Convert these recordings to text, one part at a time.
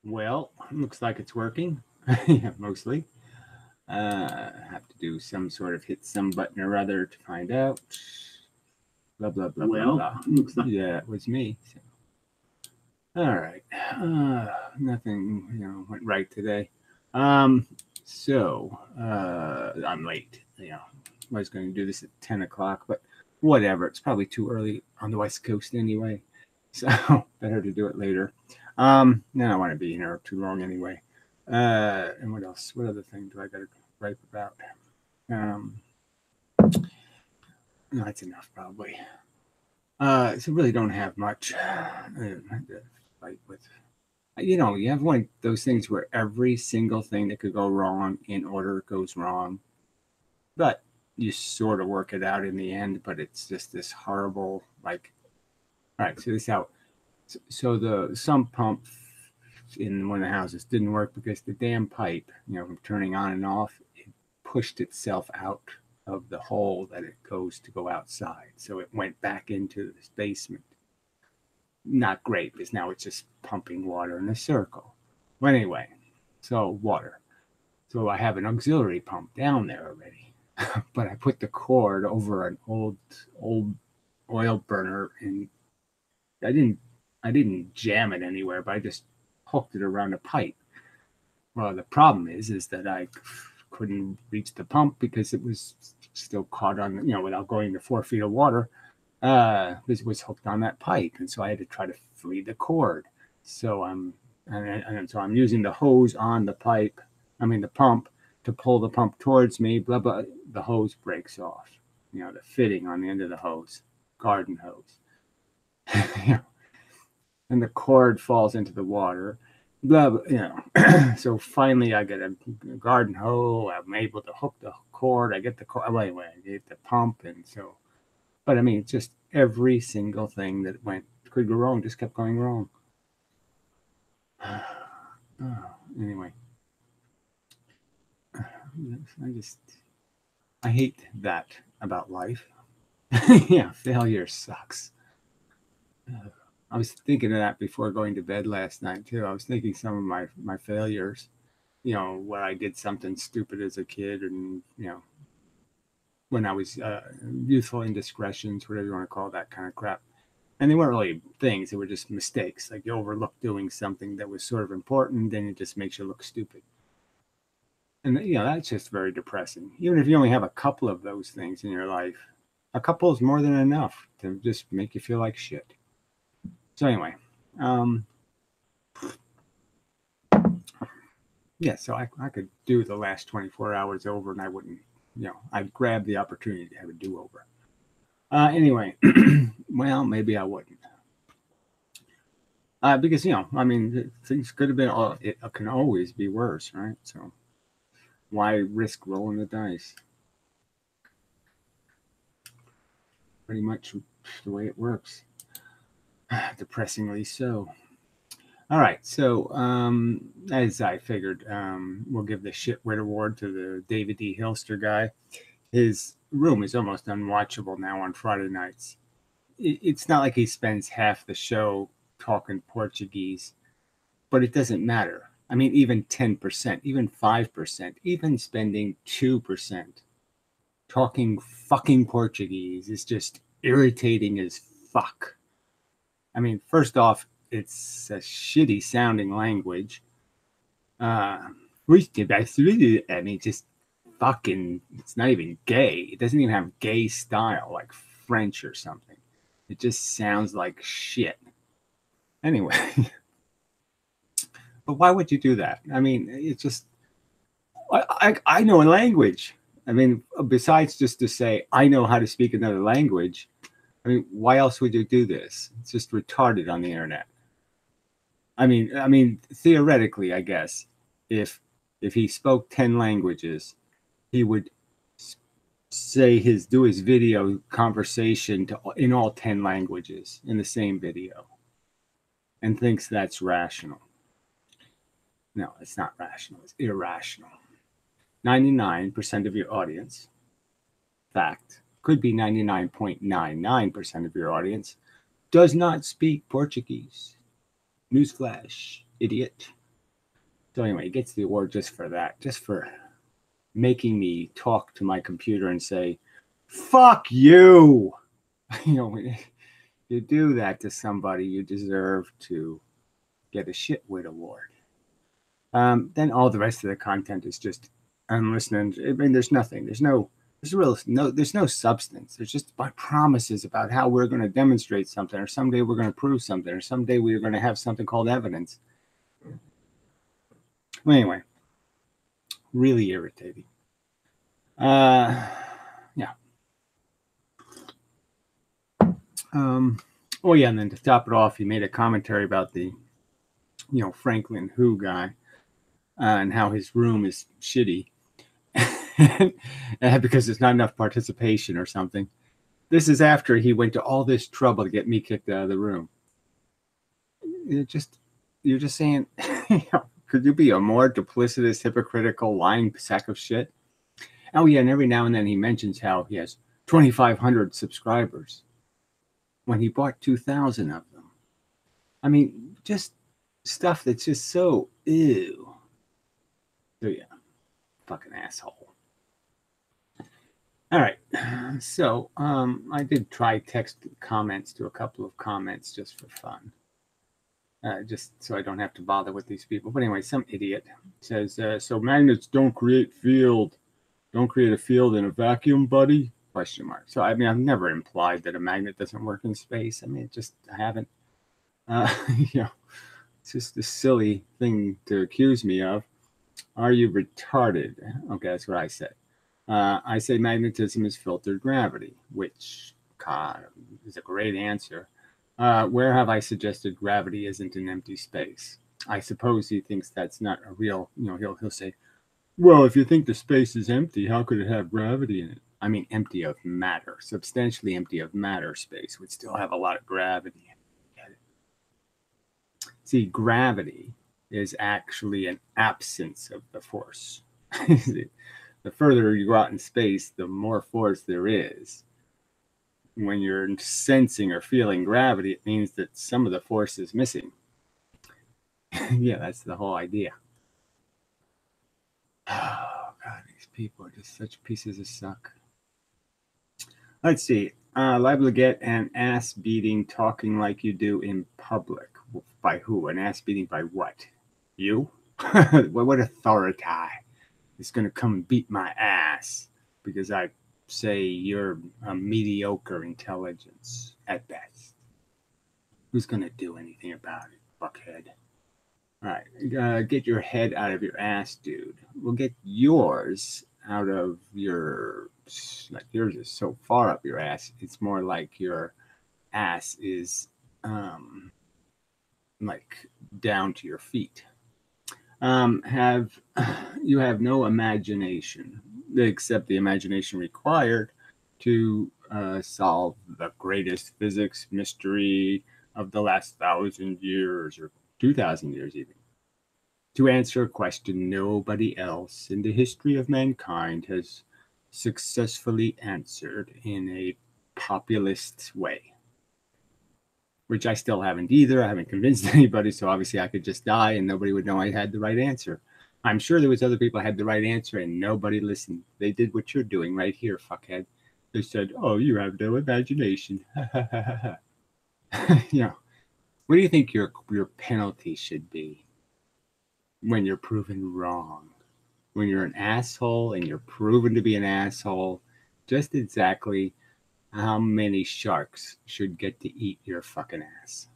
Well, looks like it's working. Yeah, mostly. Have to do some sort of hit some button or other to find out. Blah, blah, blah, blah, blah. Looks like Yeah, it was me. So. All right. Nothing, went right today. I'm late. I was going to do this at 10 o'clock, but whatever. It's probably too early on the West Coast anyway. So better to do it later. Then I don't want to be here too long anyway. And what else? What other thing do I got to write about? No, that's enough probably. So really don't have much to fight with. You have one of those things where every single thing that could go wrong in order goes wrong, but you sort of work it out in the end. But it's just this horrible, like, all right, so this out. So the sump pump in one of the houses didn't work because the damn pipe, from turning on and off, it pushed itself out of the hole that it goes to go outside. So it went back into this basement. Not great because now it's just pumping water in a circle. But anyway, so water. So I have an auxiliary pump down there already, but I put the cord over an old oil burner, and I didn't jam it anywhere, but I just hooked it around a pipe. Well, the problem is that I couldn't reach the pump because it was still caught on, without going to 4 feet of water. This was hooked on that pipe, and so I had to try to free the cord. So I'm using the hose on the pipe. The pump to pull the pump towards me. Blah blah. The hose breaks off. The fitting on the end of the hose, garden hose. And the cord falls into the water. Blah blah. So finally, I get a garden hose. I'm able to hook the cord. I get the cord. Anyway, I get the pump, and so. But just every single thing that could go wrong just kept going wrong. Anyway, I hate that about life. Yeah, failure sucks. I was thinking of that before going to bed last night too. I was thinking some of my failures, where I did something stupid as a kid, and when I was youthful indiscretions, whatever you want to call that kind of crap. And they weren't really things, they were just mistakes. Like you overlook doing something that was sort of important, then it just makes you look stupid. And that's just very depressing. Even if you only have a couple of those things in your life, a couple is more than enough to just make you feel like shit. So anyway, yeah, so I could do the last 24 hours over, and I wouldn't, I'd grab the opportunity to have a do-over. Anyway, well, maybe I wouldn't. Because, things could have been, it can always be worse, right? So why risk rolling the dice? Pretty much the way it works. Depressingly so. All right, so as I figured, we'll give the Shitwit Award to the David D. Hilster guy. His room is almost unwatchable now on Friday nights. It's not like he spends half the show talking Portuguese, but it doesn't matter. Even 10%, even 5%, even spending 2% talking fucking Portuguese is just irritating as fuck. First off, it's a shitty sounding language. Just fucking, it's not even gay. It doesn't even have gay style like French or something. It just sounds like shit. Anyway, but why would you do that? It's just, I know a language. Besides just to say, I know how to speak another language, why else would you do this? It's just retarded on the internet. Theoretically, I guess, if he spoke 10 languages, he would do his video conversation in all 10 languages in the same video, and thinks that's rational. No, it's not rational. It's irrational. 99% of your audience, fact, could be 99.99% of your audience, does not speak Portuguese. Newsflash, idiot. So anyway, he gets the award just for that, just for making me talk to my computer and say, fuck you. You know, when you do that to somebody, you deserve to get a Shitwit award. Then all the rest of the content is just, I'm listening. I mean, there's nothing. There's no substance. There's just promises about how we're going to demonstrate something, or someday we're going to prove something, or someday we're going to have something called evidence. Well, anyway, really irritating. Yeah. Oh yeah, and then to top it off, he made a commentary about the, Franklin Who guy, and how his room is shitty, because there's not enough participation or something. This is after he went to all this trouble to get me kicked out of the room. You're just saying, could you be a more duplicitous, hypocritical, lying sack of shit? Oh yeah, and every now and then he mentions how he has 2,500 subscribers when he bought 2,000 of them. I mean, just stuff that's just so ew. So yeah, fucking asshole. All right, so I did try text comments to a couple of comments just for fun. Just so I don't have to bother with these people. But anyway, some idiot says, so magnets don't create a field in a vacuum, buddy? ? So, I mean, I've never implied that a magnet doesn't work in space. I mean, I haven't. It's just a silly thing to accuse me of. Are you retarded? Okay, that's what I said. I say magnetism is filtered gravity, which is a great answer. Where have I suggested gravity isn't an empty space? I suppose he thinks that's not a real, he'll say, well, if you think the space is empty, how could it have gravity in it? I mean, empty of matter, substantially empty of matter space would still have a lot of gravity in it. See, gravity is actually an absence of the force. The further you go out in space, the more force there is. When you're sensing or feeling gravity, it means that some of the force is missing. Yeah, that's the whole idea. Oh, God, these people are just such pieces of suck. Let's see. Liable to get an ass beating talking like you do in public. By who? An ass beating by what? You? What authority is going to come and beat my ass because I say you're a mediocre intelligence at best? Who's going to do anything about it, fuckhead? All right, get your head out of your ass, dude. We'll get yours out of your, like yours is so far up your ass. It's more like your ass is like down to your feet. You have no imagination except the imagination required to solve the greatest physics mystery of the last 1,000 years or 2,000 years even. To answer a question nobody else in the history of mankind has successfully answered in a populist way. Which I still haven't either. I haven't convinced anybody, so obviously I could just die and nobody would know I had the right answer. I'm sure there was other people who had the right answer and nobody listened. They did what you're doing right here, fuckhead. They said, oh, you have no imagination. What do you think your penalty should be when you're proven wrong? When you're an asshole and you're proven to be an asshole, just exactly how many sharks should get to eat your fucking ass?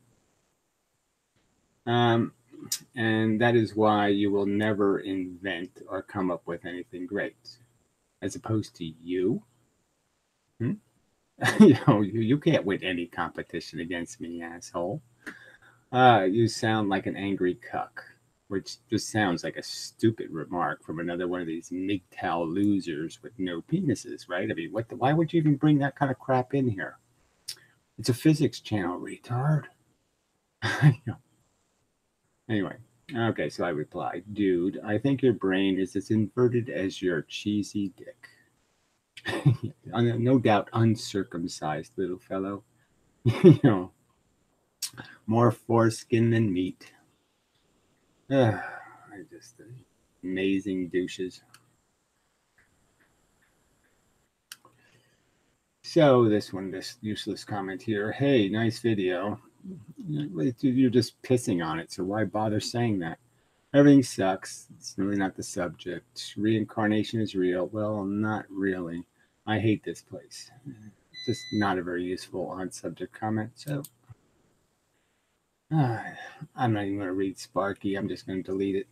And that is why you will never invent or come up with anything great. As opposed to you. You can't win any competition against me, asshole. You sound like an angry cuck, which just sounds like a stupid remark from another one of these MGTOW losers with no penises, right? I mean, why would you even bring that kind of crap in here? It's a physics channel, retard. Anyway, okay, so I replied, dude, I think your brain is as inverted as your cheesy dick. No doubt uncircumcised little fellow. More foreskin than meat. I Just amazing douches. So this one, this useless comment here. Hey, nice video. You're just pissing on it, so why bother saying that? Everything sucks. It's really not the subject. Reincarnation is real. Well, not really. I hate this place. Just not a very useful on-subject comment. So I'm not even going to read Sparky. I'm just going to delete it.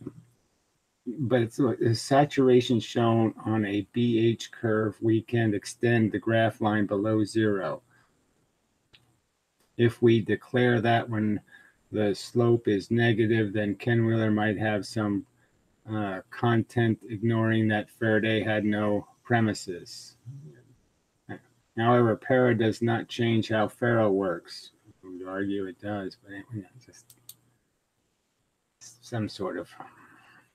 But it's the saturation shown on a BH curve. We can extend the graph line below 0. If we declare that when the slope is negative, then Ken Wheeler might have some content ignoring that Faraday had no premises. However, para does not change how Faro works. I would argue it does, but anyway, just some sort of,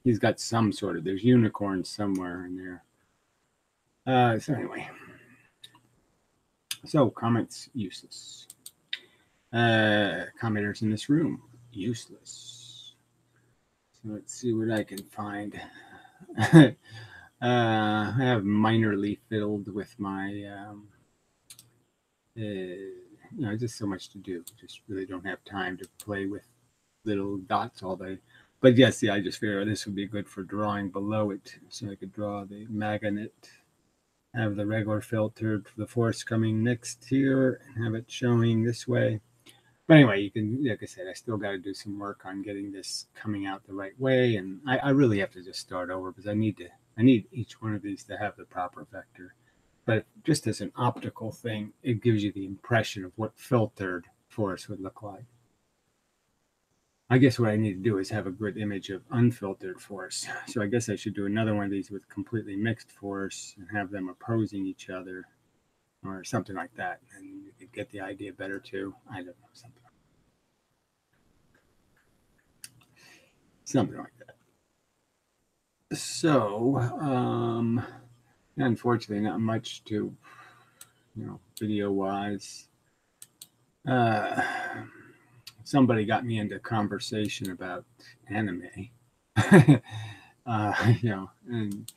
he's got some sort of, there's unicorns somewhere in there. So anyway, so comments useless. Commenters in this room, useless. So let's see what I can find. I have minorly filled with my, just so much to do. Just really don't have time to play with little dots all day. But yes, I just figured this would be good for drawing below it. So I could draw the magnet, have the regular filtered, the force coming next here, and have it showing this way. But anyway, you can, like I said, I still got to do some work on getting this coming out the right way, and I really have to just start over because I need each one of these to have the proper vector. But just as an optical thing, it gives you the impression of what filtered force would look like. I guess what I need to do is have a good image of unfiltered force. So I guess I should do another one of these with completely mixed force and have them opposing each other, or something like that, and you could get the idea better too. I don't know, something like that. So unfortunately not much to, video wise. Somebody got me into conversation about anime. And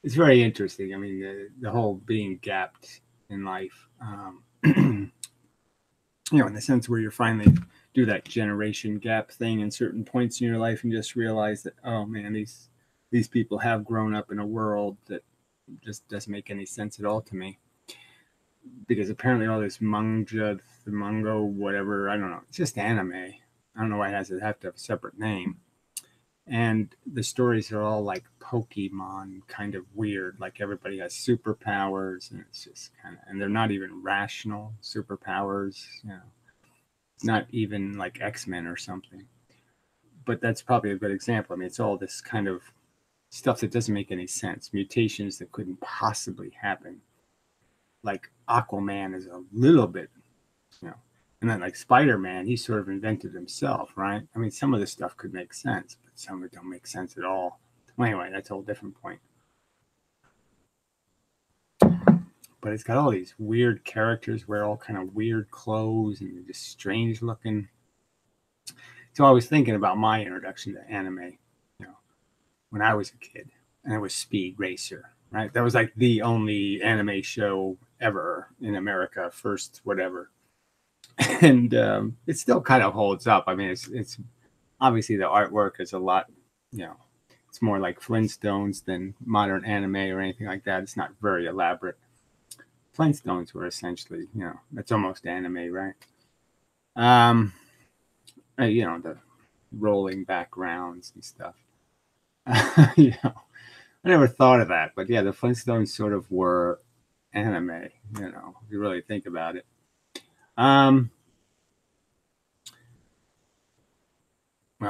it's very interesting. I mean, the whole being gapped in life, in the sense where you're finally do that generation gap thing in certain points in your life and just realize that, oh man, these people have grown up in a world that just doesn't make any sense at all to me. Because apparently all this manga, whatever, I don't know, it's just anime. I don't know why it has to have a separate name. And the stories are all like Pokemon, kind of weird. Like everybody has superpowers, and it's just kind of, and they're not even rational superpowers. Not even like X-Men or something. But that's probably a good example. I mean, it's all this kind of stuff that doesn't make any sense. Mutations that couldn't possibly happen. Like Aquaman is a little bit, and then like Spider-Man, he sort of invented himself, right? I mean, some of this stuff could make sense, but some of it don't make sense at all. Well, anyway, that's a whole different point. But it's got all these weird characters, wear all kind of weird clothes, and they're just strange looking. So I was thinking about my introduction to anime, when I was a kid, and it was Speed Racer, right? That was like the only anime show ever in America, first whatever. And it still kind of holds up. I mean, it's obviously the artwork is a lot, it's more like Flintstones than modern anime or anything like that. It's not very elaborate. Flintstones were essentially, that's almost anime, right? The rolling backgrounds and stuff. I never thought of that, but yeah, the Flintstones sort of were anime, if you really think about it. Well,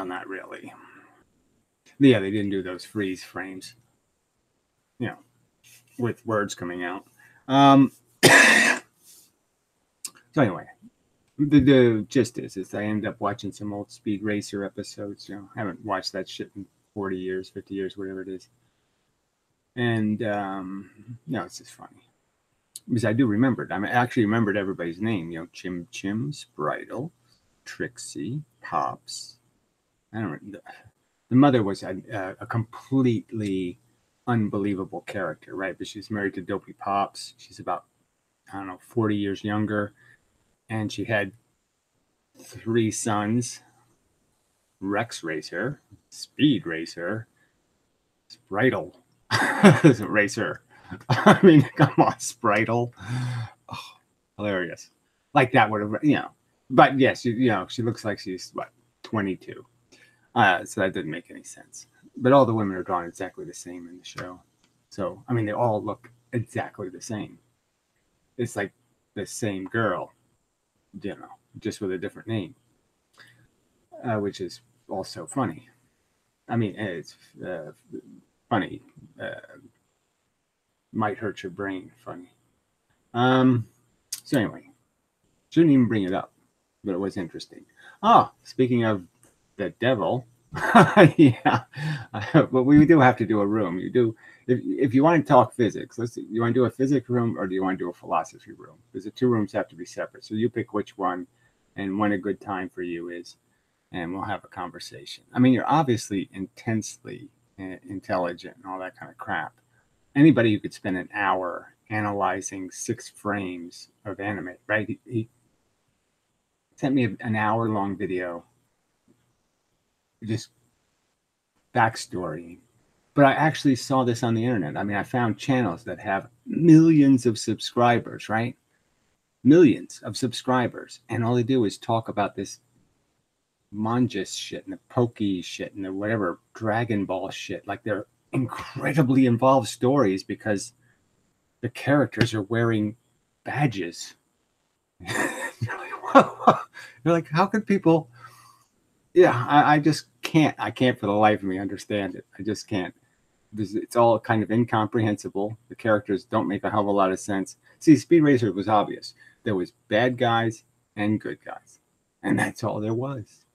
not really. Yeah, they didn't do those freeze frames, with words coming out. So anyway, the gist is I ended up watching some old Speed Racer episodes. I haven't watched that shit in 40 years, 50 years, whatever it is. And, it's just funny. Because I do remember it. I actually remembered everybody's name. Chim Chim, Spritle, Trixie, Pops. I don't know. the mother was a completely unbelievable character, right? But she's married to Dopey Pops. She's about, I don't know, 40 years younger. And she had 3 sons: Rex Racer, Speed Racer, Spritle Racer. I mean, come on, Spritle. Oh, hilarious. Like that would have, But yes, she looks like she's, what, 22. So that didn't make any sense. But all the women are drawn exactly the same in the show. So, I mean, they all look exactly the same. It's like the same girl, just with a different name, which is also funny. I mean, it's funny. Might hurt your brain funny. So anyway, shouldn't even bring it up, but it was interesting. Speaking of the devil, yeah, but we do have to do a room. You do, if you want to talk physics. Let's see, you want to do a physics room or do you want to do a philosophy room? Because the 2 rooms have to be separate. So you pick which one and when a good time for you is, and we'll have a conversation. I mean, you're obviously intensely intelligent and all that kind of crap. Anybody who could spend an hour analyzing 6 frames of anime, right? He sent me an hour-long video, just backstory. But I actually saw this on the internet. I mean, I found channels that have millions of subscribers, right? Millions of subscribers. And all they do is talk about this Manjus shit and the Pokey shit and the whatever Dragon Ball shit. Like they're incredibly involved stories because the characters are wearing badges. You're like, how could people? Yeah, I just can't. I can't for the life of me understand it. I just can't. It's all kind of incomprehensible. The characters don't make a hell of a lot of sense. See, Speed Racer was obvious. There was bad guys and good guys, and that's all there was.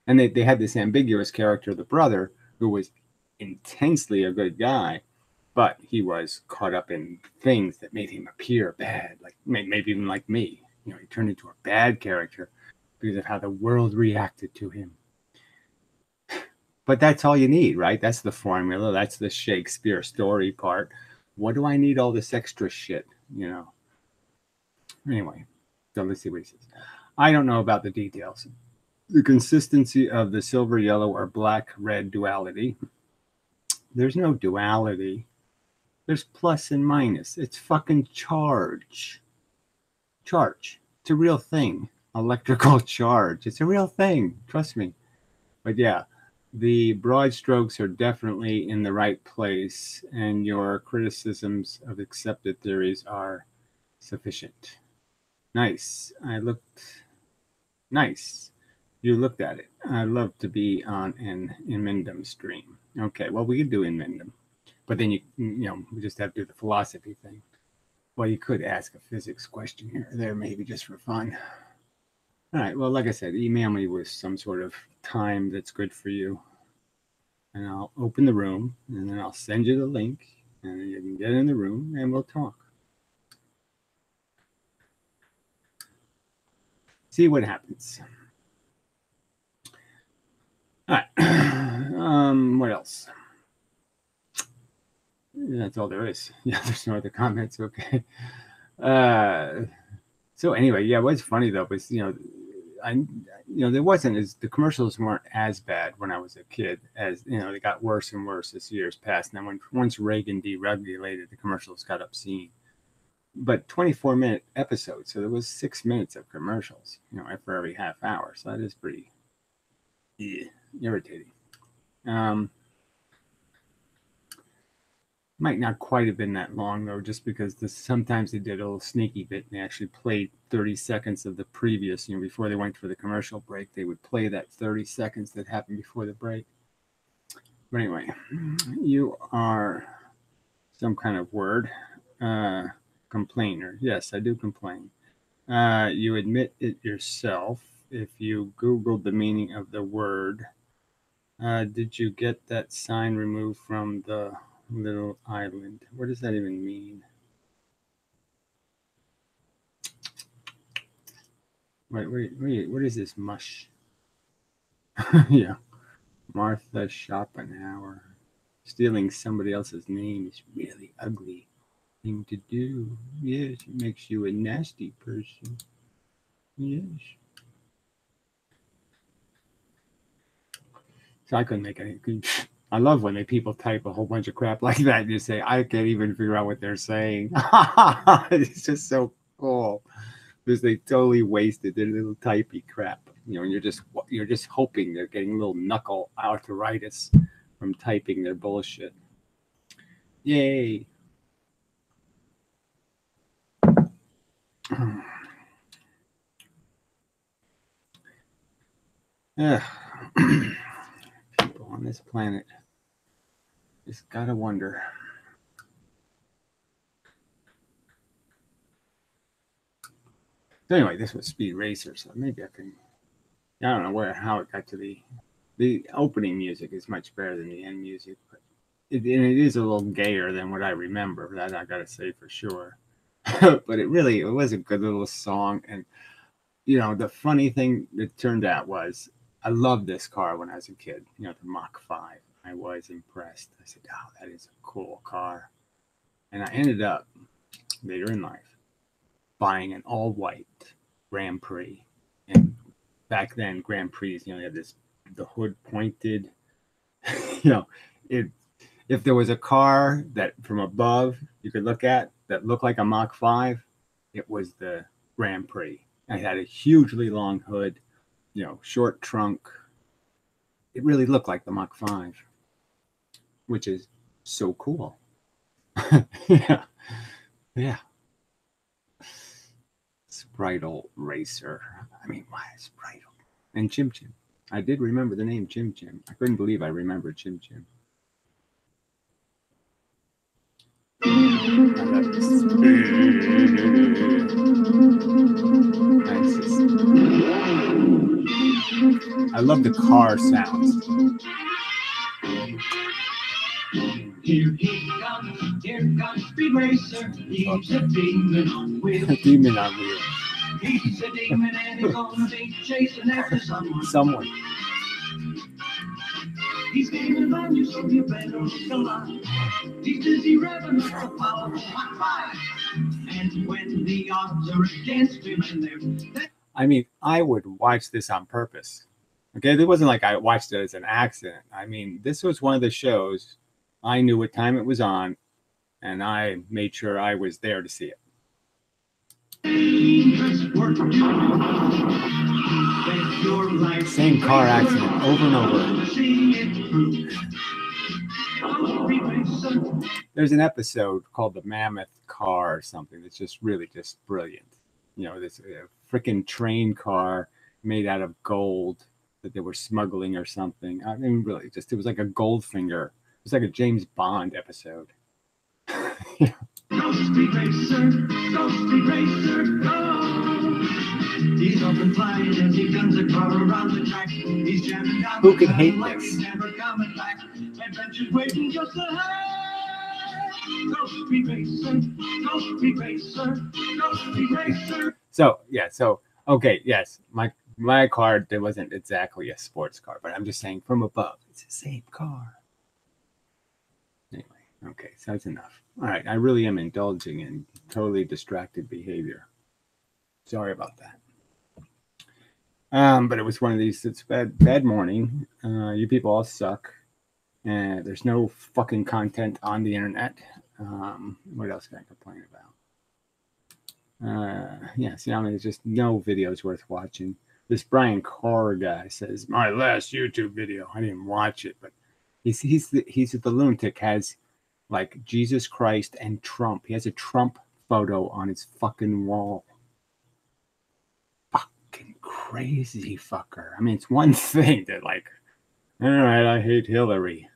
And they had this ambiguous character, the brother, who was intensely a good guy, but he was caught up in things that made him appear bad, like maybe even like me. He turned into a bad character because of how the world reacted to him. But that's all you need, right? That's the formula. That's the Shakespeare story part. What do I need all this extra shit, Anyway, so let's see what he says. I don't know about the details. The consistency of the silver, yellow, or black, red duality. There's no duality. There's plus and minus. It's fucking charge. Charge. It's a real thing. Electrical charge. It's a real thing. Trust me. But yeah, the broad strokes are definitely in the right place, and your criticisms of accepted theories are sufficient. Nice. Nice. You looked at it. I'd love to be on an Inmendum stream. Okay, well, we could do Inmendum. But then we just have to do the philosophy thing. Well, you could ask a physics question here or there, maybe just for fun. All right, well, like I said, email me with some sort of time that's good for you. And I'll open the room, and then I'll send you the link, and then you can get in the room, and we'll talk. See what happens. All right. What else? That's all there is. Yeah, there's no other comments. Okay. So anyway, yeah, what's funny though was there wasn't the commercials weren't as bad when I was a kid as they got worse and worse as years passed. And then once Reagan deregulated, the commercials got obscene. But 24-minute episodes, so there was 6 minutes of commercials, for every half hour. So that is pretty irritating. Might not quite have been that long though, just because sometimes they did a little sneaky bit and they actually played 30 seconds of the previous, before they went for the commercial break, they would play that 30 seconds that happened before the break. But anyway, you are some kind of word complainer. Yes, I do complain. You admit it yourself. If you Googled the meaning of the word, did you get that sign removed from the little island? What does that even mean? Wait, what is this mush? Yeah. Martha Schopenhauer. Stealing somebody else's name is really ugly thing to do. Yes, it makes you a nasty person. Yes. So I couldn't make any. I love when people type a whole bunch of crap like that and you say, I can't even figure out what they're saying. It's just so cool. Because they totally wasted their little typey crap. You know, and you're just hoping they're getting a little knuckle arthritis from typing their bullshit. Yay. People on this planet just gotta wonder. So anyway, this was Speed Racer, so maybe I can. I don't know how it got to the opening music is much better than the end music, but it is a little gayer than what I remember. That I gotta say for sure. But it was a good little song, and you know the funny thing that turned out was I loved this car when I was a kid. You know, the Mach 5. I was impressed. I said, "Oh, that is a cool car," and I ended up later in life buying an all-white Grand Prix. And back then, Grand Prix, you know, had the hood pointed. You know, if there was a car that from above you could look at that looked like a Mach 5, it was the Grand Prix. It had a hugely long hood, you know, short trunk. It really looked like the Mach 5, which is so cool. Yeah. Yeah. Spritle Racer. I mean, why Spritle? And Chim Chim. I did remember the name Chim Chim. I couldn't believe I remembered Chim Chim. I love the car sounds. Here comes Speed Racer. He's a demon on wheels. Demon on wheels. He's a demon and he's gonna be chasing after someone. He's gaining on you, so you better look alive. He's busy revving up the powerful Mach 5. And when the odds are against him and they're... I mean, I would watch this on purpose. Okay, it wasn't like I watched it as an accident. I mean, this was one of the shows. I knew what time it was on, and I made sure I was there to see it. Same car accident over and over. There's an episode called The Mammoth Car or something that's just really just brilliant. You know, this freaking train car made out of gold that they were smuggling or something. I mean, really, just it was like a Goldfinger. It was like a James Bond episode. Yeah. Go Speed Racer, go Speed Racer, go! He's open flying as he guns a car around the track. He's jamming down. Who could hate like this? He's never coming back. Adventure's waiting just ahead. Go Speed Racer, go Speed Racer, go Speed Racer. So yeah, okay, yes, my car, it wasn't exactly a sports car, but I'm just saying from above, it's the same car. Anyway, okay, so that's enough. All right, I really am indulging in totally distracted behavior. Sorry about that. But it was one of these, it's bad morning. You people all suck. And there's no fucking content on the internet. What else can I complain about? Yeah, see, I mean, there's just no videos worth watching. This Brian Carr guy says, my last YouTube video. I didn't watch it, but he's the lunatic, has like Jesus Christ and Trump. He has a Trump photo on his fucking wall. Fucking crazy fucker. I mean, it's one thing that like, all right, I hate Hillary,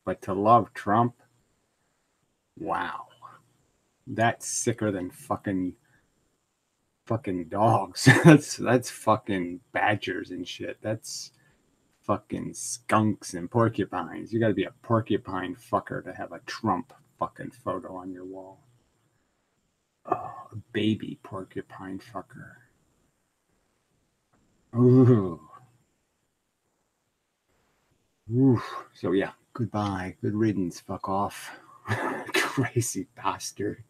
but to love Trump, wow, that's sicker than fucking dogs. that's fucking badgers and shit. That's fucking skunks and porcupines. You got to be a porcupine fucker to have a Trump fucking photo on your wall. Oh, a baby porcupine fucker. Ooh. Oof. So yeah, goodbye. Good riddance. Fuck off. Crazy bastard.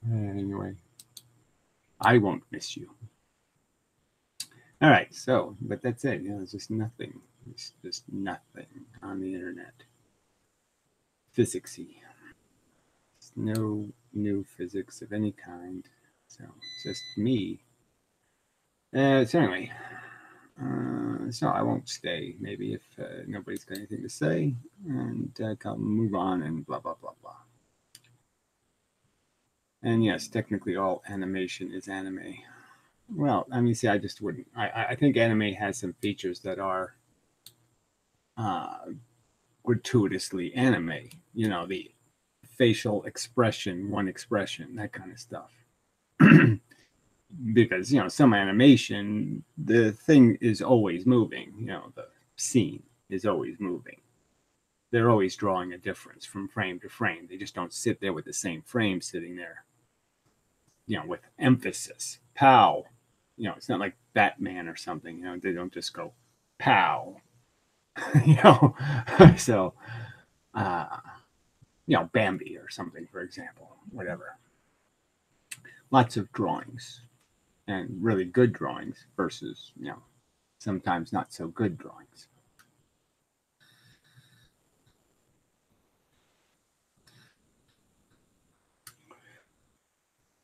Anyway, I won't miss you. All right. So, but that's it. You know, there's just nothing. It's just nothing on the internet. Physicsy. It's no new physics of any kind. So it's just me. So anyway, so I won't stay. Maybe if nobody's got anything to say, and I'll move on and blah blah blah blah. And yes, technically all animation is anime. Well, I mean, see, I just wouldn't. I think anime has some features that are uh, gratuitously anime. You know, the facial expression, one expression, that kind of stuff. Because you know, some animation, the thing is always moving. You know, the scene is always moving. They're always drawing a difference from frame to frame. They just don't sit there with the same frame sitting there, you know, with emphasis. Pow. You know, it's not like Batman or something. You know, they don't just go pow. You know, so uh, you know, Bambi or something, for example, whatever. Lots of drawings and really good drawings versus, you know, sometimes not so good drawings.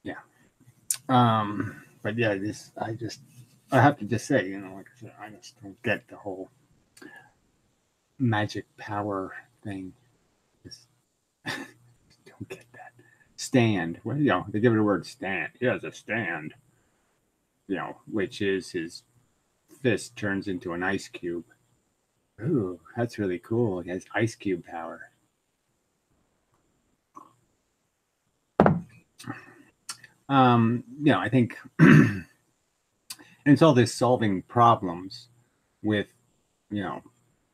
Yeah. But yeah, I have to just say, you know, like I said, I just don't get the whole magic power thing. Just don't get that. Stand. Well, you know, they give it a word stand. He has a stand, you know, which is his fist turns into an ice cube. Ooh, that's really cool. He has ice cube power. You know, I think and it's all this solving problems with, you know,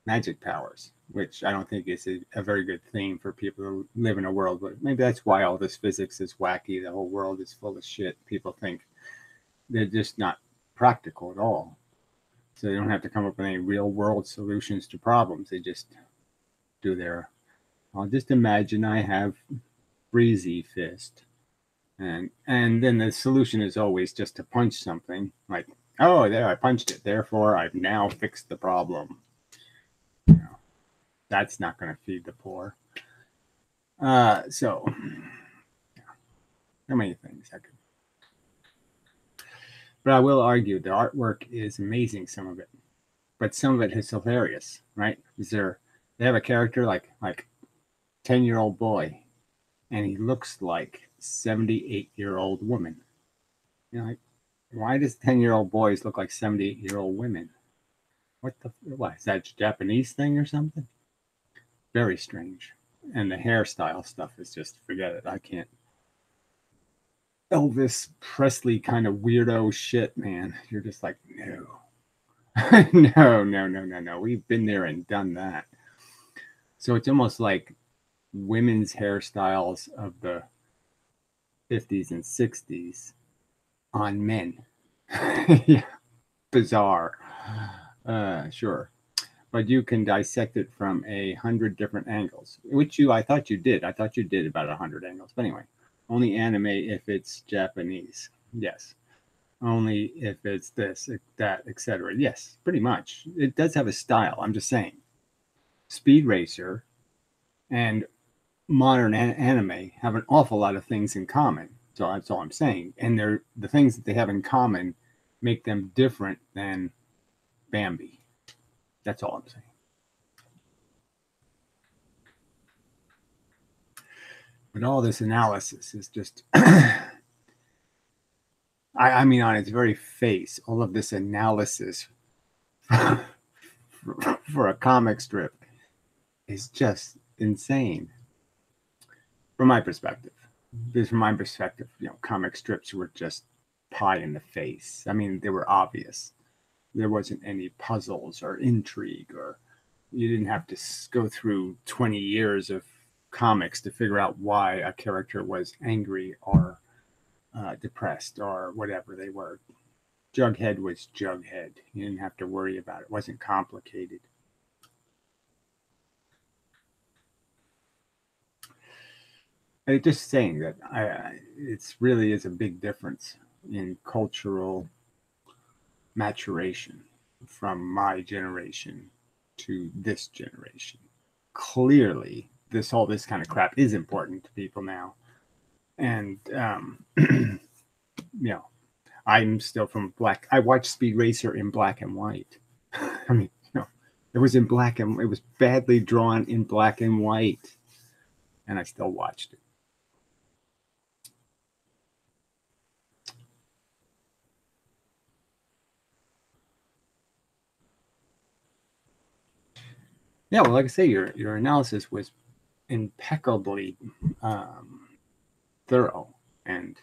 magic powers, which I don't think is a very good theme for people who live in a world. But maybe that's why all this physics is wacky. The whole world is full of shit. People think they're just not practical at all. So they don't have to come up with any real world solutions to problems. They just do their, I'll just imagine I have breezy fist. And then the solution is always just to punch something like, oh, there, I punched it. Therefore, I've now fixed the problem. You know, that's not going to feed the poor. So, yeah, so many things I could. But I will argue the artwork is amazing, some of it, but some of it is hilarious, right? Is there? They have a character like 10-year-old boy, and he looks like 78-year-old woman. You know, like, why does 10-year-old boys look like 78-year-old women? What is that, a Japanese thing or something? Very strange. And the hairstyle stuff is just, forget it. I can't. Elvis Presley kind of weirdo shit, man. You're just like, no. No, no, no, no, no. We've been there and done that. So it's almost like women's hairstyles of the 50s and 60s on men. Yeah, bizarre. Sure. But you can dissect it from 100 different angles, which I thought you did. I thought you did about 100 angles. But anyway, only anime if it's Japanese. Yes. Only if it's this, that, etc. Yes, pretty much. It does have a style. I'm just saying. Speed Racer and modern anime have an awful lot of things in common. So that's all I'm saying. And the things that they have in common make them different than Bambi. That's all I'm saying. But all this analysis is just, I mean, on its very face, all of this analysis for a comic strip is just insane. From my perspective, because from my perspective, you know, comic strips were just pie in the face. I mean, they were obvious. There wasn't any puzzles or intrigue, or you didn't have to go through 20 years of comics to figure out why a character was angry or depressed or whatever they were. Jughead was Jughead. You didn't have to worry about it. It wasn't complicated. just saying that it's really is a big difference in cultural maturation from my generation to this generation. Clearly, this kind of crap is important to people now, and you know, I'm still from black. I watched Speed Racer in black and white. I mean, it was in black and it was badly drawn in black and white, and I still watched it. Yeah, well, like I say, your analysis was impeccably thorough, and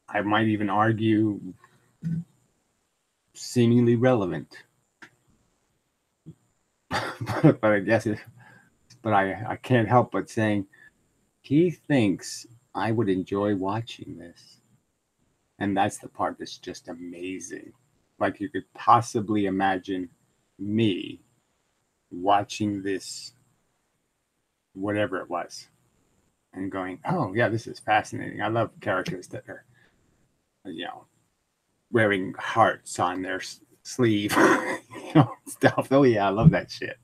I might even argue seemingly relevant. but I guess it. But I can't help but saying he thinks I would enjoy watching this, and that's the part that's just amazing. Like you could possibly imagine me watching this, whatever it was, and going, "Oh yeah, this is fascinating. I love characters that are, you know, wearing hearts on their sleeve, stuff. Oh yeah, I love that shit."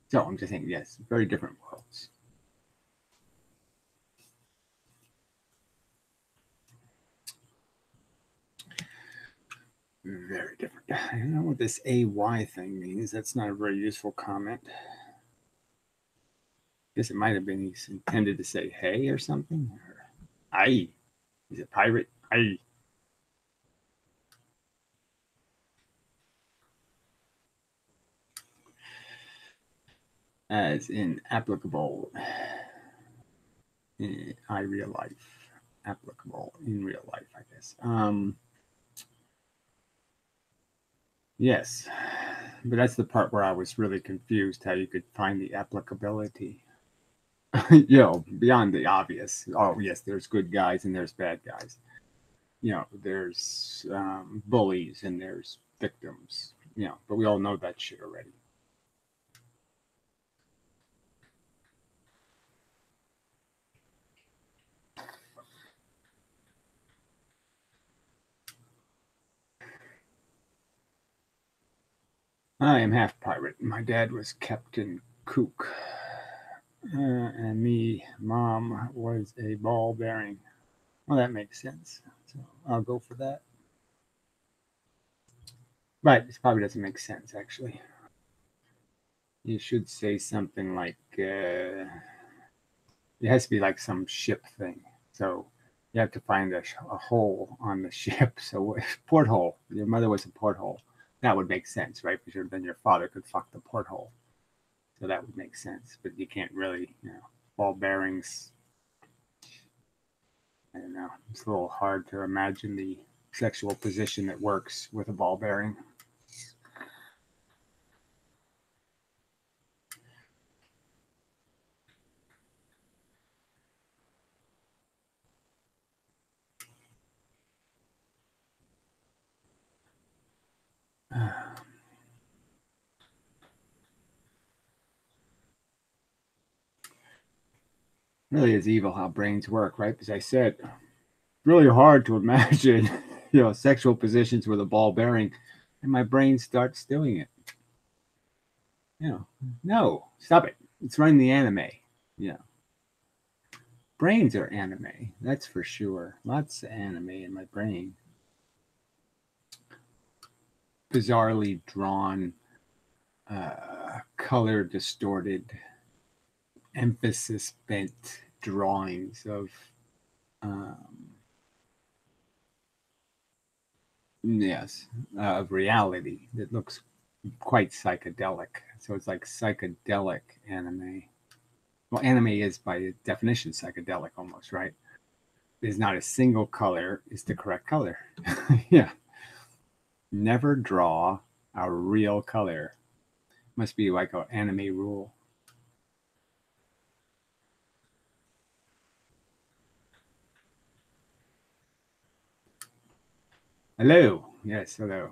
So I'm just saying, yes, very different worlds. Very different. I don't know what this AY thing means. That's not a very useful comment. I guess it might have been he's intended to say hey or something. Or I. He's a pirate. I. As in applicable in real life. Applicable in real life, I guess. Yes. But that's the part where I was really confused how you could find the applicability. Beyond the obvious. Oh, yes, there's good guys and there's bad guys. There's bullies and there's victims. But we all know that shit already. I am half pirate. My dad was Captain Cook. And me, mom, was a ball bearing. Well, that makes sense. So I'll go for that. But it probably doesn't make sense, actually. You should say something like, it has to be like some ship thing. So you have to find a hole on the ship. So porthole. Your mother was a porthole. That would make sense, right? Because then your father could fuck the porthole. So that would make sense. But you can't really, ball bearings. I don't know. It's a little hard to imagine the sexual position that works with a ball bearing. Really is evil how brains work, right? As I said, really hard to imagine, sexual positions with a ball bearing, and my brain starts doing it. No, stop it. It's running the anime. Brains are anime, that's for sure. Lots of anime in my brain. Bizarrely drawn, color distorted, emphasis bent drawings of of reality that looks quite psychedelic. So it's like psychedelic anime. Well, anime is by definition psychedelic almost, right? There's not a single color is the correct color. Yeah. Never draw a real color. Must be like an anime rule. Hello. Yes, hello.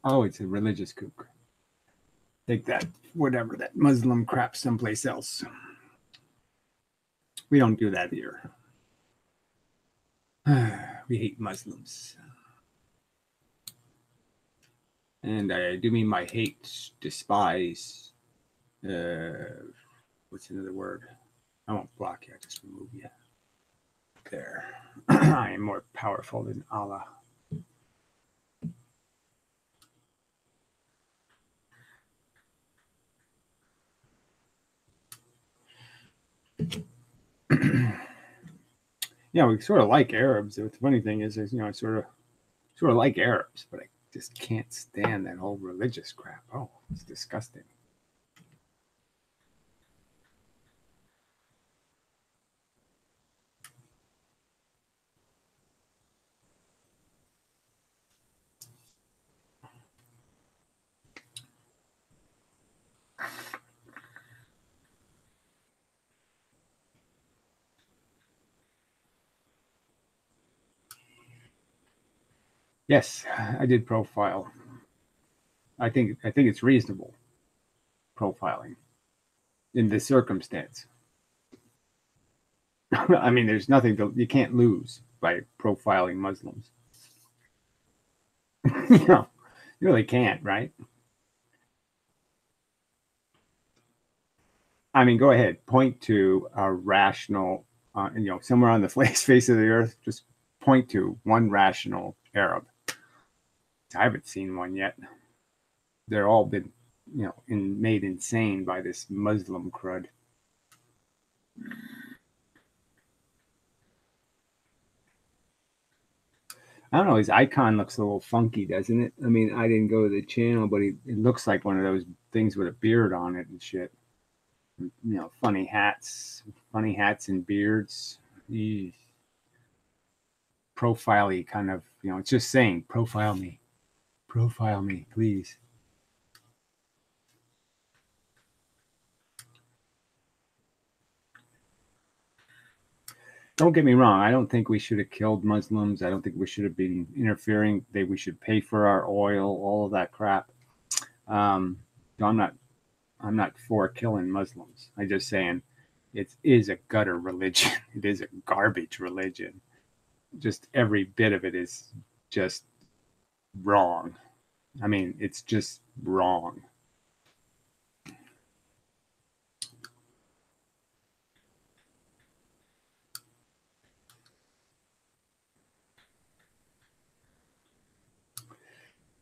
Oh, it's a religious kook. Take that, whatever, that Muslim crap someplace else. We don't do that here. We hate Muslims. And I do mean by hate, despise. What's another word? I won't block you, I just remove you. There. I am more powerful than Allah. Yeah, we sort of like Arabs. The funny thing is, I sort of like Arabs, but I just can't stand that whole religious crap. Oh, it's disgusting. Yes, I did profile. I think it's reasonable profiling in this circumstance. I mean, there's nothing you can't lose by profiling Muslims. You really can't, right? I mean, go ahead, point to a rational, somewhere on the face of the earth, just point to one rational Arab. I haven't seen one yet. They're all been, made insane by this Muslim crud. I don't know. His icon looks a little funky, doesn't it? I mean, I didn't go to the channel, but it looks like one of those things with a beard on it and shit. Funny hats and beards. Eesh. Profile-y kind of, it's just saying, profile me, please. Don't get me wrong. I don't think we should have killed Muslims. I don't think we should have been interfering. We should pay for our oil, all of that crap. I'm not for killing Muslims. I'm just saying it is a gutter religion. It is a garbage religion. Just every bit of it is just wrong. I mean, it's just wrong.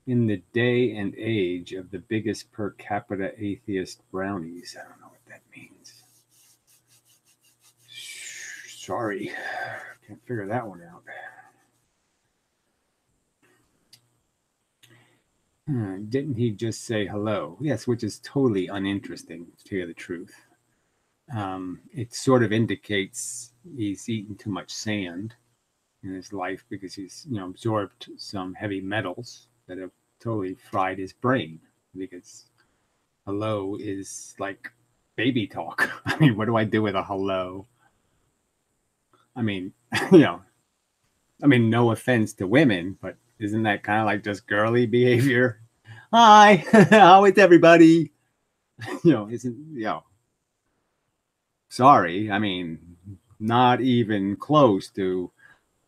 In the day and age of the biggest per capita atheist brownies. I don't know what that means. Sorry, can't figure that one out. Didn't he just say hello? Yes, which is totally uninteresting, to tell you the truth. It sort of indicates he's eaten too much sand in his life because he's absorbed some heavy metals that have totally fried his brain, because hello is like baby talk. I mean, what do I do with a hello? I mean, no offense to women, but isn't that kind of like just girly behavior? Hi, how is everybody? Sorry. I mean, not even close to,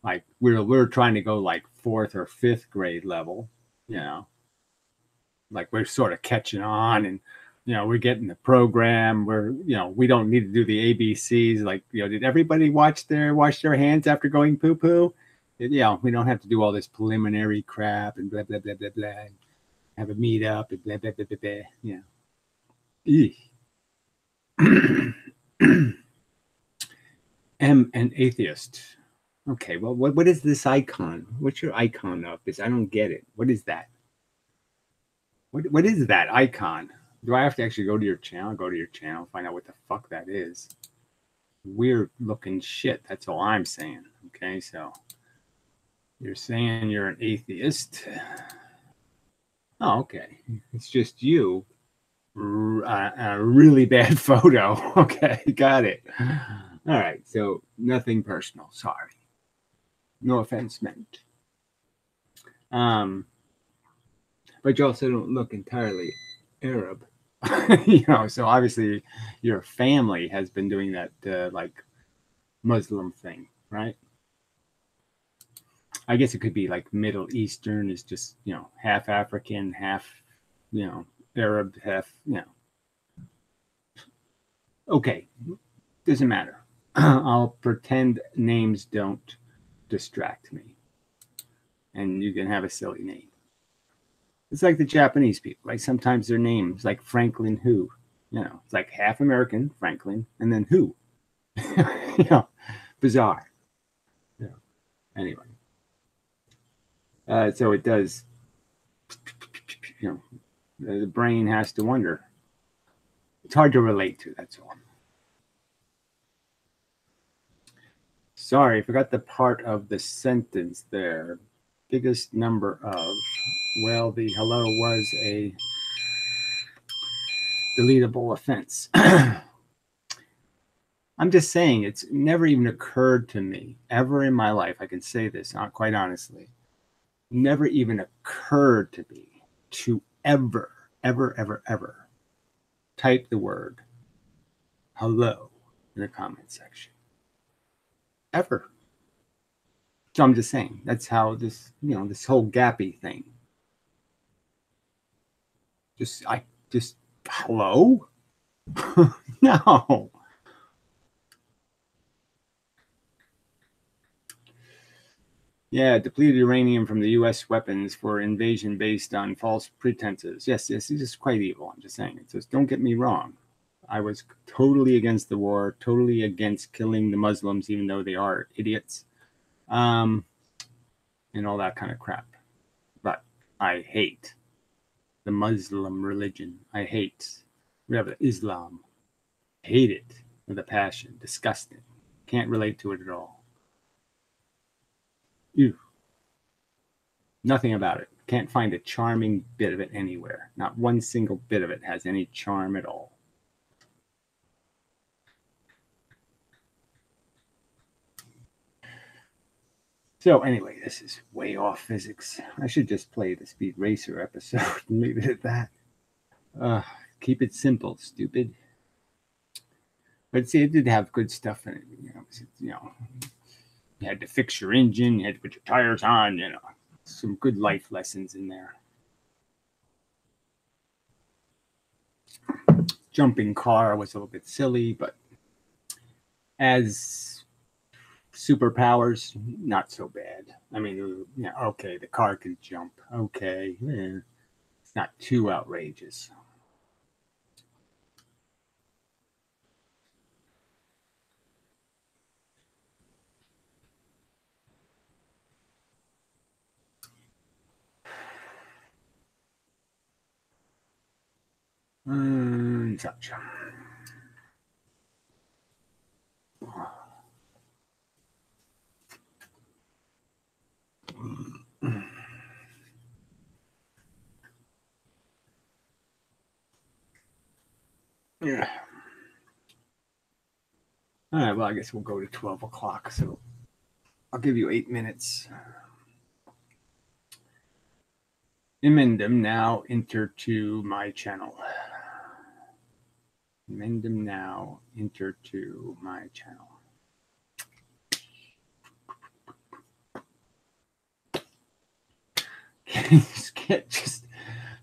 like, we're trying to go like 4th or 5th grade level, like we're sort of catching on, and we're getting the program. We don't need to do the ABCs. Like, did everybody wash their hands after going poo poo? We don't have to do all this preliminary crap and blah blah blah blah blah. Have a meetup and blah blah blah blah blah. Am an atheist. Okay, well, what is this icon? What's your icon of this? I don't get it. What is that? What is that icon? Do I have to actually go to your channel? Go to your channel, find out what the fuck that is. Weird looking shit. That's all I'm saying. Okay, so You're saying you're an atheist? Oh, okay. It's just you. A really bad photo. Okay, got it. All right, so nothing personal. Sorry. No offense meant. But you also don't look entirely Arab. So obviously your family has been doing that like Muslim thing, right? I guess it could be like Middle Eastern is just, half African, half, Arab, half, Okay, doesn't matter. I'll pretend names don't distract me. And you can have a silly name. It's like the Japanese people, right? Sometimes their names, like Franklin who, it's like half American, Franklin, and then who. Bizarre. Yeah. Anyway. So it does, the brain has to wonder. It's hard to relate to, that's all. Sorry, I forgot the part of the sentence there. Biggest number of, well, the hello was a deletable offense. I'm just saying, it's never even occurred to me, ever in my life, I can say this quite honestly, never even occurred to me to ever, ever type the word hello in the comment section. Ever. So I'm just saying, that's how this, this whole gappy thing. Just hello? No. Yeah, depleted uranium from the U.S. weapons for invasion based on false pretenses. Yes, it's just quite evil. I'm just saying it. Just don't get me wrong. I was totally against the war, totally against killing the Muslims, even though they are idiots, and all that kind of crap. But I hate the Muslim religion. I hate Islam. I hate it with a passion. Disgusting. Can't relate to it at all. Ew. Nothing about it. Can't find a charming bit of it anywhere. Not one single bit of it has any charm at all. So anyway, this is way off physics. I should just play the Speed Racer episode and leave it at that. Keep it simple, stupid. But see, it did have good stuff in it. You had to fix your engine, you had to put your tires on, some good life lessons in there. Jumping car was a little bit silly, but as superpowers, not so bad. I mean, okay, the car can jump. Okay, it's not too outrageous. Such. Yeah. All right, well, I guess we'll go to 12 o'clock. So I'll give you 8 minutes. Amendum now enter to my channel. Amendum now enter to my channel.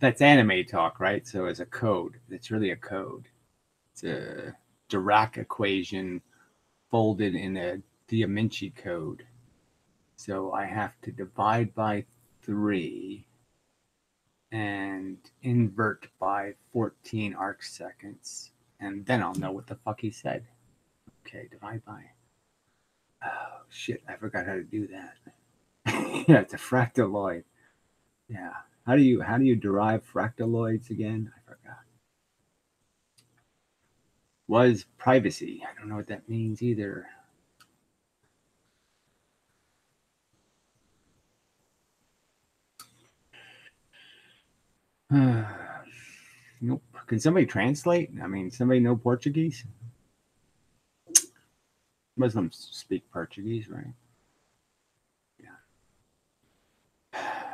That's anime talk, right? So as a code, it's really a code. It's a Dirac equation folded in a Diamenci code. So I have to divide by 3 and invert by 14 arc seconds. And then I'll know what the fuck he said. Okay, divide by. Oh, shit, I forgot how to do that. Yeah, it's a fractaloid. Yeah. How do you derive fractaloids again? I forgot. Was privacy. I don't know what that means either. Nope. Can somebody translate? I mean, somebody know Portuguese? Muslims speak Portuguese, right?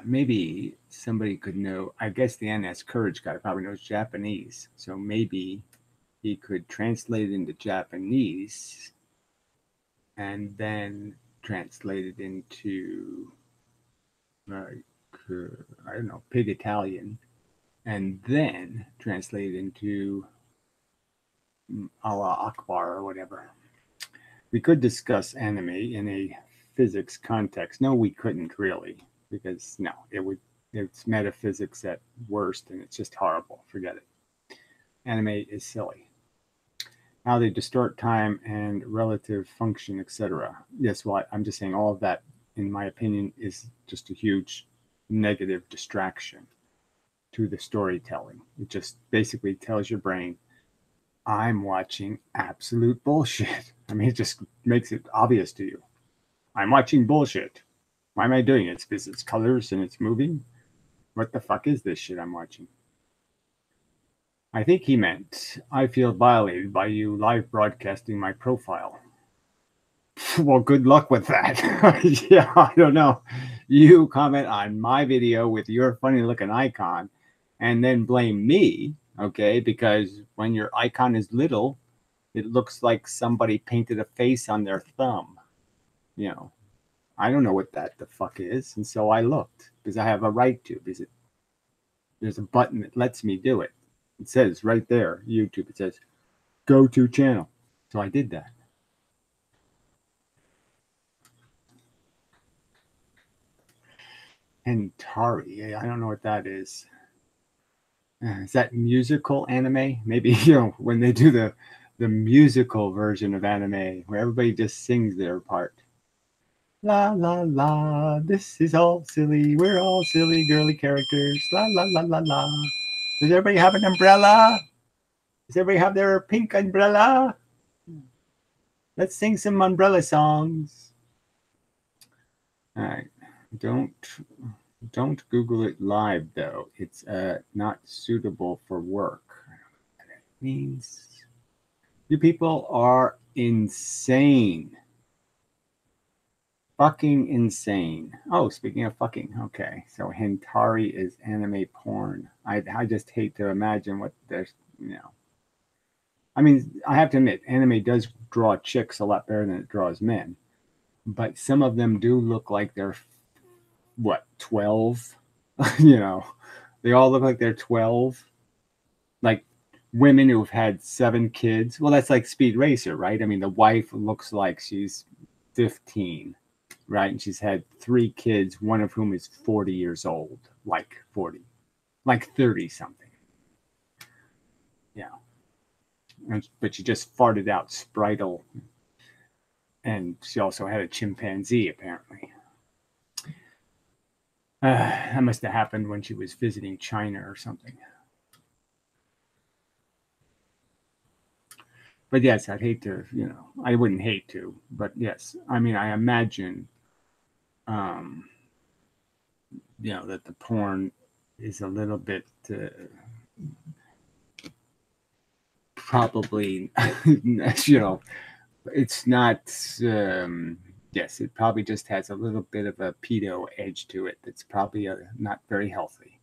Maybe somebody could know. I guess the NS Courage guy probably knows Japanese, so maybe he could translate it into Japanese and then translate it into like I don't know, Pig Italian, and then translate it into Allah Akbar or whatever. We could discuss anime in a physics context. No, we couldn't really, because no, it's metaphysics at worst, and it's just horrible. Forget it. Anime is silly. How they distort time and relative function, etc. Yes, well, I'm just saying all of that, in my opinion, is just a huge negative distraction to the storytelling. It just basically tells your brain, I'm watching absolute bullshit. I mean, it just makes it obvious to you. I'm watching bullshit. Why am I doing it? It's because it's colors and it's moving. What the fuck is this shit I'm watching? I think he meant, I feel violated by you live broadcasting my profile. Well, good luck with that. Yeah, I don't know. You comment on my video with your funny looking icon and then blame me, okay? Because when your icon is little, it looks like somebody painted a face on their thumb. You know, I don't know what the fuck is. And so I looked because I have a right to, because there's a button that lets me do it. It says right there, YouTube, it says, go to channel. So I did that. And Tari, I don't know what that is. Is that musical anime? Maybe, when they do the musical version of anime where everybody just sings their part. La la la, this is all silly. We're all silly girly characters. La la la la la. Does everybody have an umbrella? Does everybody have their pink umbrella? Let's sing some umbrella songs. All right. Don't Google it live though. It's not suitable for work. I don't know what that means. You people are insane. Fucking insane. Oh, speaking of fucking, okay. So Hentari is anime porn. I just hate to imagine what there's, I mean, I have to admit, anime does draw chicks a lot better than it draws men. But some of them do look like they're, what, 12? They all look like they're 12. Like women who've had 7 kids. Well, that's like Speed Racer, right? I mean, the wife looks like she's 15. Right? And she's had 3 kids, one of whom is 40 years old, like 40, like 30 something. Yeah. But she just farted out Spritle. And she also had a chimpanzee, apparently. That must have happened when she was visiting China or something. But yes, I'd hate to, I wouldn't hate to, but yes, I mean, I imagine that the porn is a little bit probably, it's not, yes, it probably just has a little bit of a pedo edge to it that's probably not very healthy.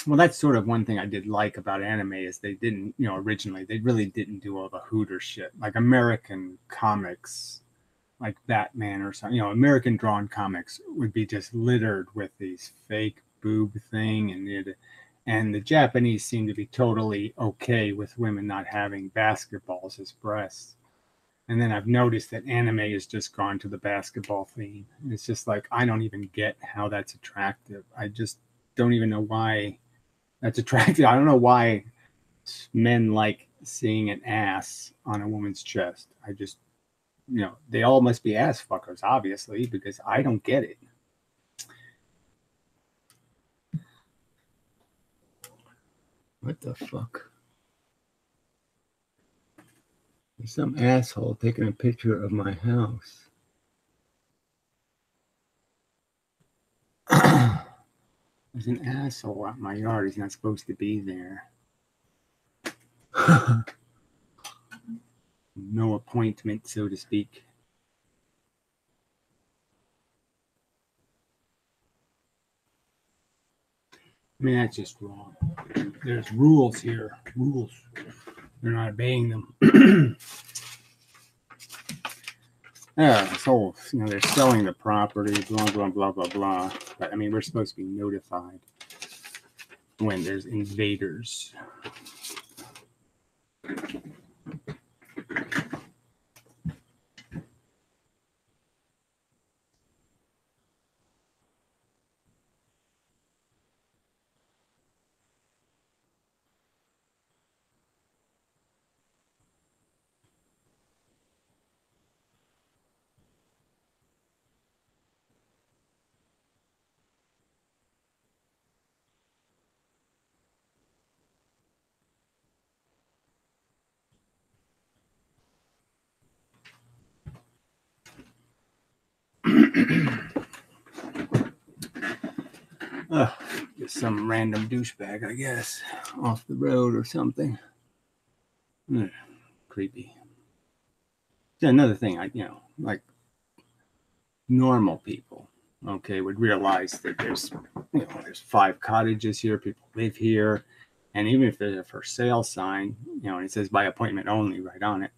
Well, that's sort of one thing I did like about anime is they didn't, originally, they really didn't do all the Hooter shit. Like American comics, like Batman or something, American drawn comics would be just littered with these fake boob thing. And the Japanese seem to be totally okay with women not having basketballs as breasts. And then I've noticed that anime has just gone to the basketball theme. It's just like, I don't even get how that's attractive. I just don't even know why that's attractive. I don't know why men like seeing an ass on a woman's chest. I just, they all must be ass fuckers, obviously, because I don't get it. What the fuck? There's some asshole taking a picture of my house. There's an asshole out in my yard. He's not supposed to be there. No appointment, so to speak. I mean, that's just wrong. There's rules here. Rules. They're not obeying them. Yeah, so, they're selling the property, blah, blah, blah, blah, blah. But, I mean, we're supposed to be notified when there's invaders. Just some random douchebag, I guess, off the road or something. Creepy. Yeah, another thing, like normal people, okay, would realize that there's 5 cottages here, people live here, and even if there's a for sale sign, and it says by appointment only right on it,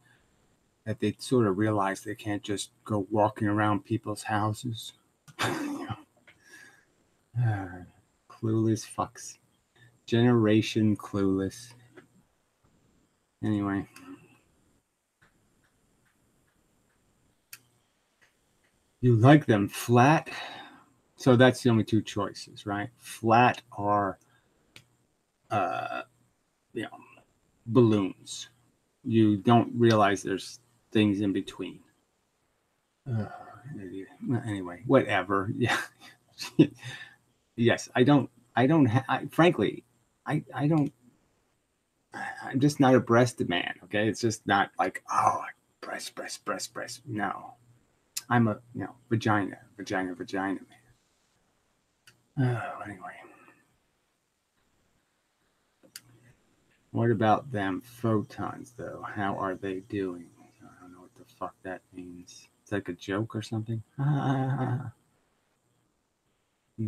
that they sort of realize they can't just go walking around people's houses. Clueless fucks. Generation clueless. Anyway. You like them flat? So that's the only 2 choices, right? Flat or, balloons. You don't realize there's things in between. Anyway, whatever. Yeah. Yes, frankly, I don't, I'm just not a breast man, okay? It's just not like, oh, breast. No. I'm a, vagina man. Anyway. What about them photons, though? How are they doing? I don't know what the fuck that means. It's like a joke or something?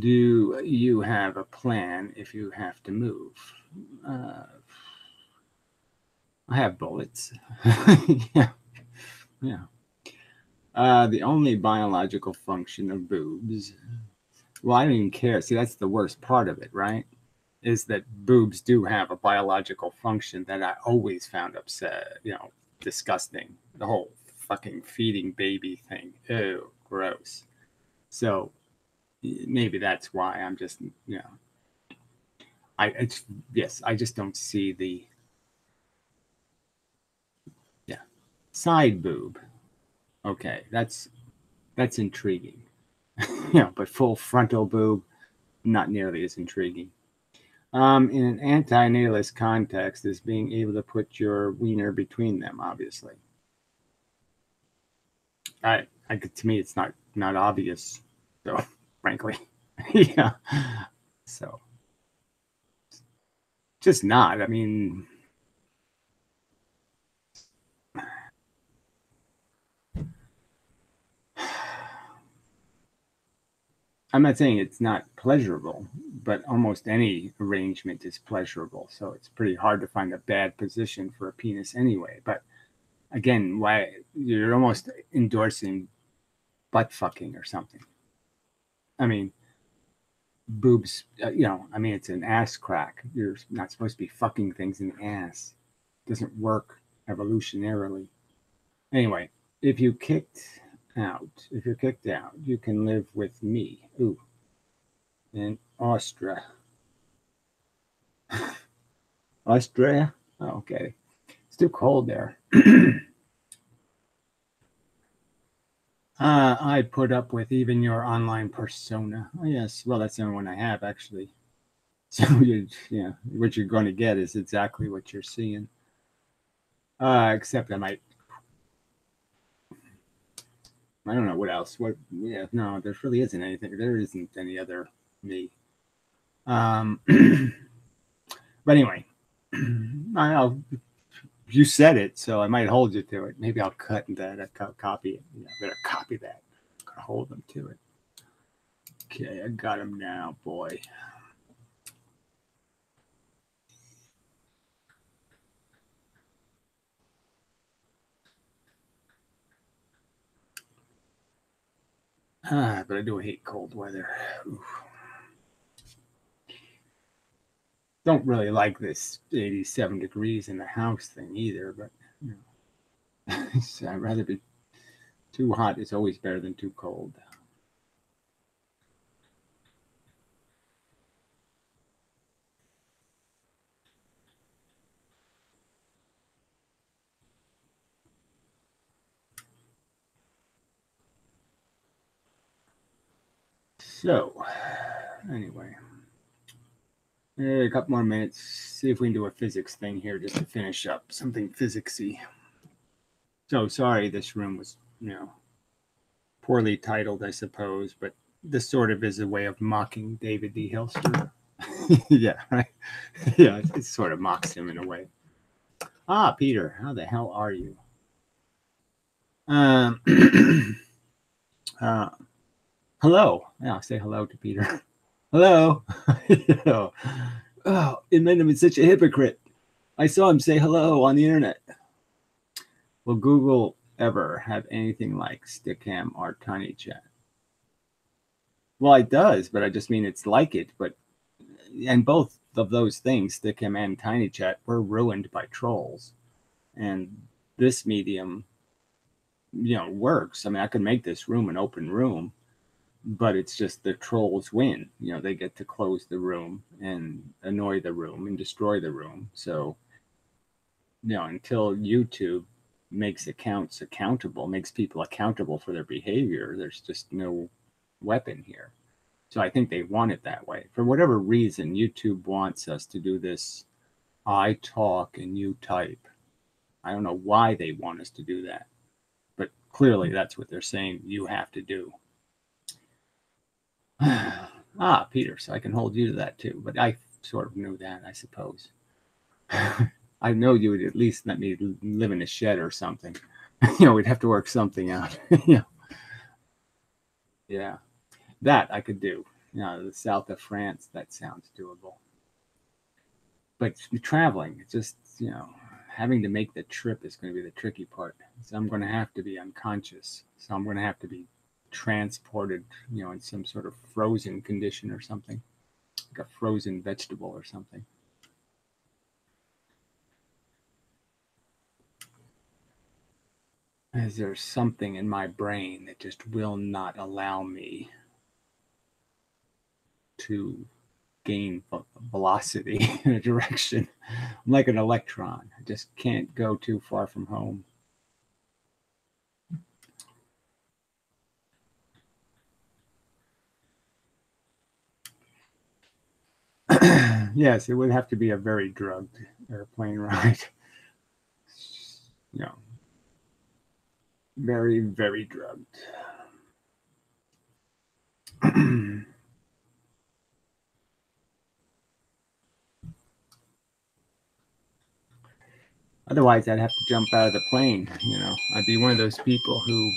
Do you have a plan if you have to move? I have bullets. Yeah. The only biological function of boobs. Well, I don't even care. See, that's the worst part of it, right? Is that boobs do have a biological function that I always found upset, disgusting. The whole fucking feeding baby thing. Ew, gross. So maybe that's why I'm just, I just don't see the side boob. Okay, that's intriguing. But full frontal boob, not nearly as intriguing. In an antinatalist context, is being able to put your wiener between them, obviously. To me, it's not obvious, though, frankly. Yeah. So, just not. I mean, I'm not saying it's not pleasurable, but almost any arrangement is pleasurable. So it's pretty hard to find a bad position for a penis anyway. But again, why you're almost endorsing butt fucking or something. I mean, boobs, it's an ass crack. You're not supposed to be fucking things in the ass. It doesn't work evolutionarily. Anyway, if you're kicked out, you can live with me. Ooh. In Austria. Austria? Oh, okay. It's too cold there. I put up with even your online persona. Oh, yes. Well, that's the only one I have, actually. So, what you're going to get is exactly what you're seeing. Except I might I don't know what else. What? Yeah, no, there really isn't anything. There isn't any other me. Um, but anyway, I'll. You said it, so I might hold you to it. Maybe I'll cut that. Copy it. Yeah, I better copy that. Gotta hold them to it. Okay, I got him now, boy. But I do hate cold weather. Oof. Don't really like this 87 degrees in the house thing either, but you know, I'd rather be too hot is always better than too cold. So, anyway, a couple more minutes. See if we can do a physics thing here just to finish up something physicsy. So sorry, this room was, poorly titled, I suppose, but this sort of is a way of mocking David D. Hilster. Yeah, right. Yeah, it sort of mocks him in a way. Ah, Peter, how the hell are you? Um, uh, hello. Yeah, say hello to Peter. Hello. Oh, it made him such a hypocrite. I saw him say hello on the internet. Will Google ever have anything like Stickam or TinyChat? Well, it does, but I just mean it's like it. But and both of those things, Stickam and TinyChat, were ruined by trolls. And this medium, works. I mean, I could make this room an open room, but it's just the trolls win. They get to close the room and annoy the room and destroy the room. So, until YouTube makes accounts accountable, makes people accountable for their behavior, there's just no weapon here. So I think they want it that way. For whatever reason, YouTube wants us to do this I talk and you type. I don't know why they want us to do that, but clearly that's what they're saying you have to do. Peter, so I can hold you to that too. But I sort of knew that, I suppose. I know you would at least let me live in a shed or something. We'd have to work something out. Yeah, that I could do. The south of France, that sounds doable. But traveling, it's just, having to make the trip is going to be the tricky part. So I'm going to have to be unconscious. So I'm going to have to be transported, in some sort of frozen condition or something, like a frozen vegetable or something. As there's something in my brain that just will not allow me to gain velocity in a direction. I'm like an electron. I just can't go too far from home. Yes, it would have to be a very drugged airplane ride. Very, very drugged. Otherwise, I'd have to jump out of the plane. I'd be one of those people who,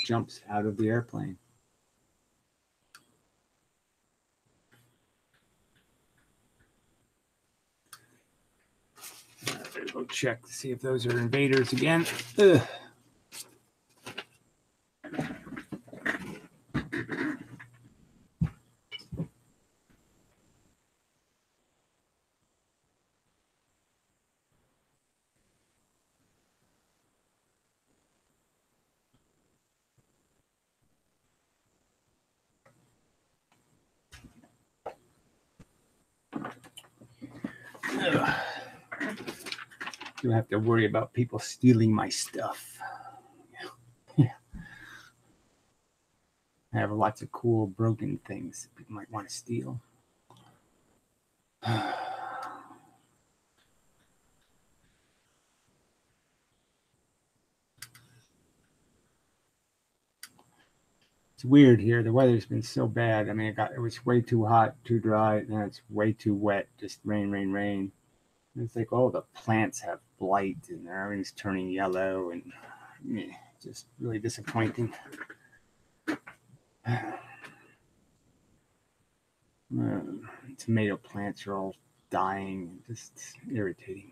jumps out of the airplane. I better go check to see if those are invaders again. Ugh. You have to worry about people stealing my stuff. Yeah. I have lots of cool broken things people might want to steal. weird here. The weather's been so bad. I mean, it was way too hot, too dry, and then it's way too wet. Just rain, rain, rain. And it's like all the plants have blight, and everything's turning yellow, and just really disappointing. Tomato plants are all dying, just irritating.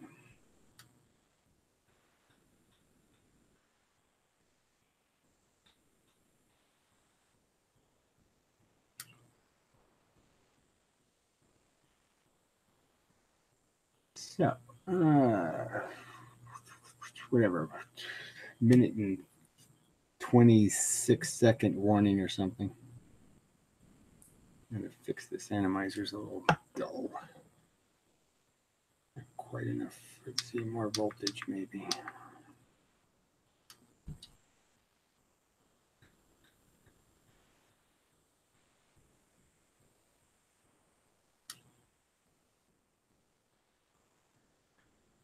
So, whatever, minute and 26-second warning or something. I'm going to fix this animizer's a little dull. Not quite enough. Let's see, more voltage maybe.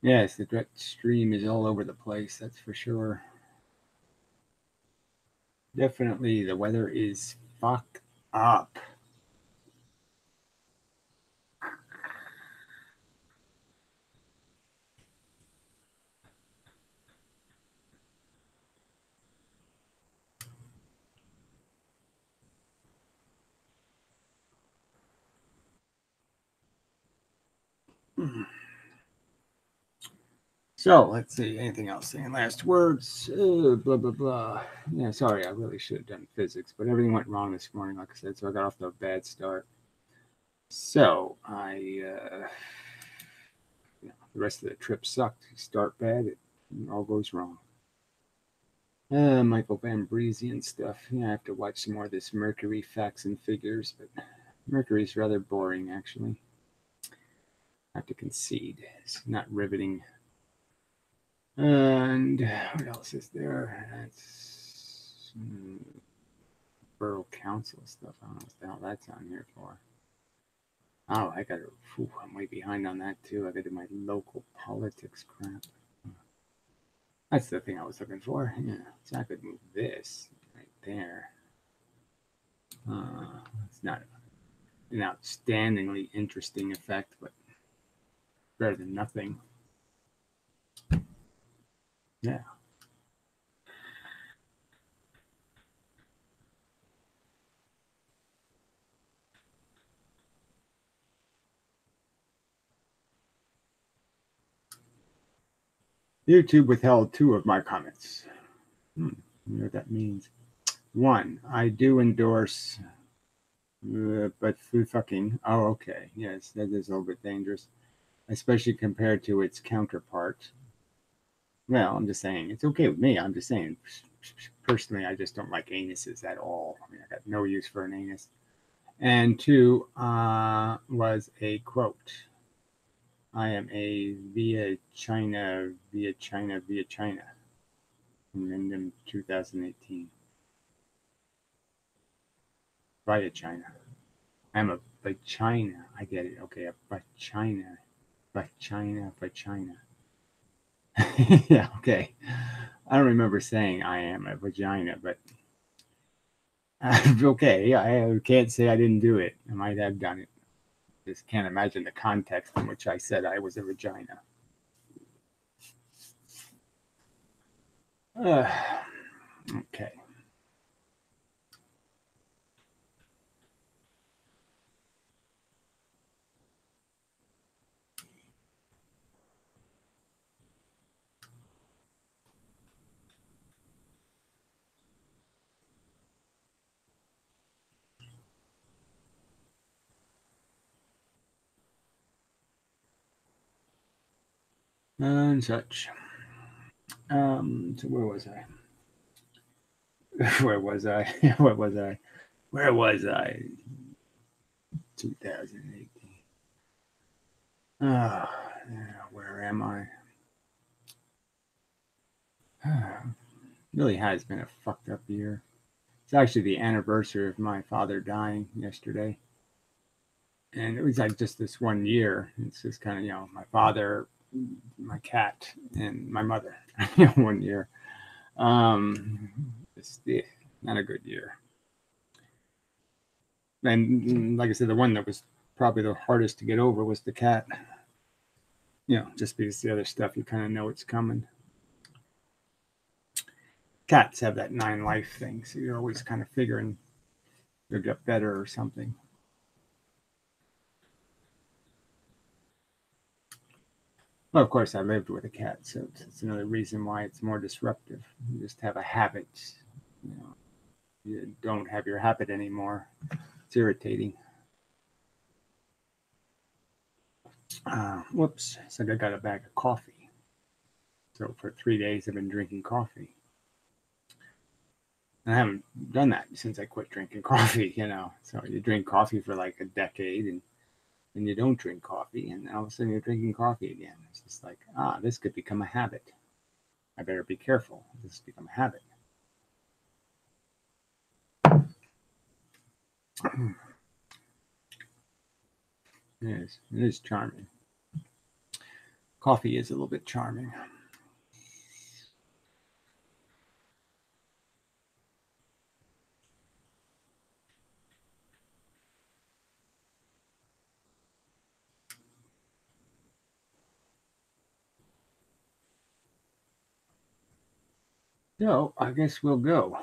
Yes, the direct stream is all over the place, that's for sure. Definitely the weather is fucked up. So let's see, anything else? Any last words? Blah, blah, blah. Yeah, sorry, I really should have done physics, but everything went wrong this morning, like I said, so I got off to a bad start. So the rest of the trip sucked. You start bad, it all goes wrong. Michael Van Breezy and stuff. Yeah, I have to watch some more of this Mercury facts and figures, but Mercury's rather boring, actually. I have to concede. It's not riveting. And what else is there? That's Borough Council stuff. I don't know what the hell that's on here for. Oh, I gotta. I'm way behind on that too. I gotta do my local politics crap. That's the thing I was looking for. Yeah, so I could move this right there. It's not an outstandingly interesting effect, but better than nothing. Yeah. YouTube withheld 2 of my comments. I don't know what that means. 1, I do endorse, but food fucking. Oh, okay. Yes, that is a little bit dangerous, especially compared to its counterpart. Well, I'm just saying, it's okay with me. I'm just saying, personally, I just don't like anuses at all. I mean, I got no use for an anus. And 2 was a quote. I am a via China. Random 2018. Via China. I'm a vagina. I get it. Okay, a vagina. Vagina. Yeah, okay. I don't remember saying I am a vagina, but okay. I can't say I didn't do it. I might have done it. Just can't imagine the context in which I said I was a vagina. Okay. And such. So where was I? Where was I? Where was I? Where was I? 2018. Where am I? Really has been a fucked up year. It's actually the anniversary of my father dying yesterday. And it was like just this one year. It's just kind of, my father, my cat, and my mother, 1 year. It's not a good year. And like I said, the one that was probably the hardest to get over was the cat. Just because the other stuff, you kind of know it's coming. Cats have that 9 life thing, so you're always kind of figuring they'll get better or something. Well, of course, I lived with a cat, so it's another reason why it's more disruptive. You just have a habit. You don't have your habit anymore. It's irritating. Whoops. So I got a bag of coffee. So for 3 days, I've been drinking coffee. And I haven't done that since I quit drinking coffee, So you drink coffee for like a decade and you don't drink coffee, and all of a sudden you're drinking coffee again. It's just like, this could become a habit. I better be careful. This has become a habit. It is charming. Coffee is a little bit charming. So I guess we'll go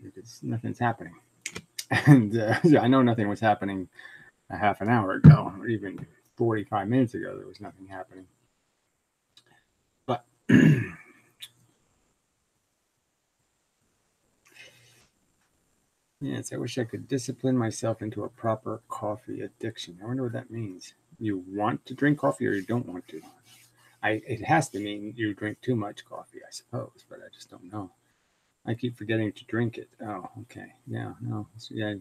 because nothing's happening. And I know nothing was happening a half an hour ago, or even 45 minutes ago. There was nothing happening. But yes, I wish I could discipline myself into a proper coffee addiction. I wonder what that means. You want to drink coffee or you don't want to? It has to mean you drink too much coffee, I suppose, but I just don't know. I keep forgetting to drink it. Oh, okay. Yeah, no. Yeah,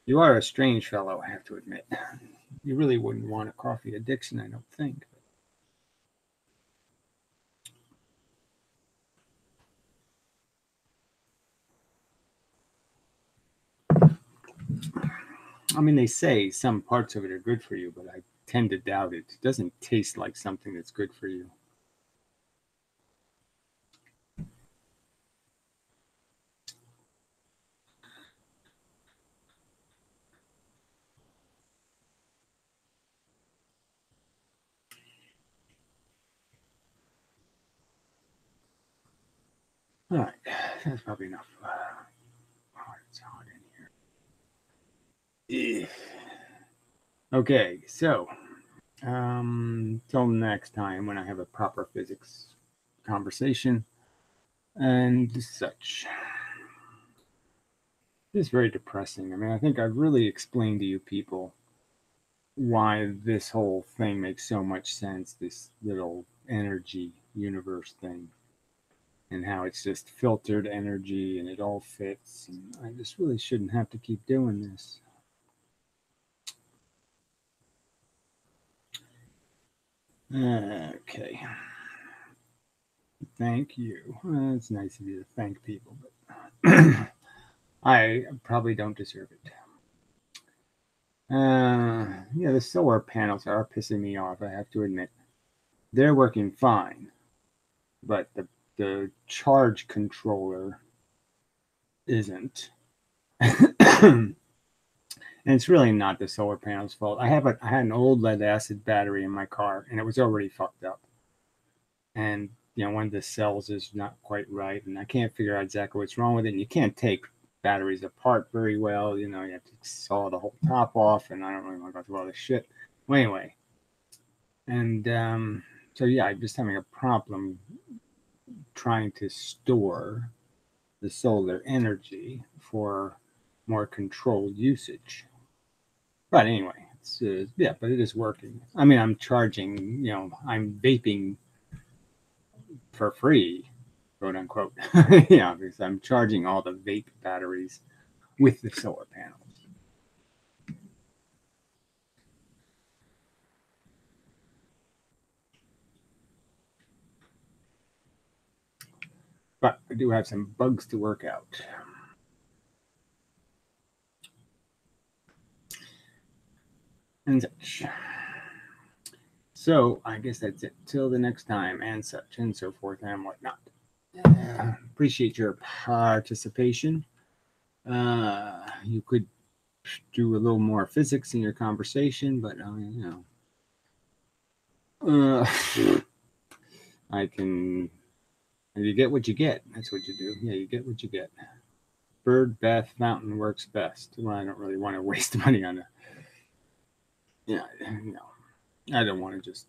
you are a strange fellow, I have to admit. You really wouldn't want a coffee addiction, I don't think. I mean, they say some parts of it are good for you, but I tend to doubt it. It doesn't taste like something that's good for you. All right, that's probably enough. It's hot in here. Okay, so till next time when I have a proper physics conversation and such. It's very depressing. I mean, I think I've really explained to you people why this whole thing makes so much sense, this little energy universe thing, and how it's just filtered energy and it all fits. And I just really shouldn't have to keep doing this. Okay. Thank you. It's nice of you to thank people, but I probably don't deserve it. Yeah, the solar panels are pissing me off, I have to admit. They're working fine, but the charge controller isn't. And it's really not the solar panel's fault. I had an old lead acid battery in my car, and it was already fucked up. And one of the cells is not quite right, and I can't figure out exactly what's wrong with it. And you can't take batteries apart very well. You have to saw the whole top off, and I don't really want to go through all this shit. Well, anyway, and so yeah, I'm just having a problem trying to store the solar energy for more controlled usage. But anyway, yeah, but it is working. I mean, I'm charging, I'm vaping for free, quote unquote. Yeah, because I'm charging all the vape batteries with the solar panels. But I do have some bugs to work out. And such. So I guess that's it. Till the next time, and such, and so forth, and whatnot. Appreciate your participation. You could do a little more physics in your conversation, but you know, I can. You get what you get. That's what you do. Yeah, you get what you get. Bird bath fountain works best. Well, I don't really want to waste money on it. Yeah, no, I don't want to just.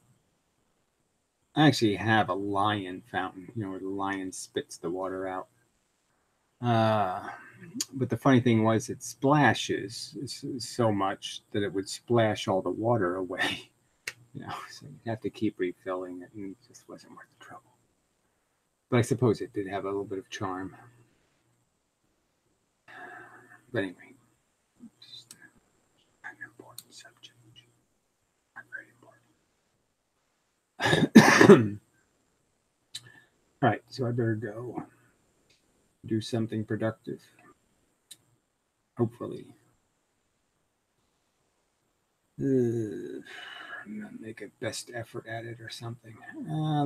I actually have a lion fountain, where the lion spits the water out. But the funny thing was, it splashes so much that it would splash all the water away. So you have to keep refilling it, and it just wasn't worth the trouble. But I suppose it did have a little bit of charm. But anyway, just an important subject. Not very important. All right, so I better go do something productive. Hopefully. Make a best effort at it or something.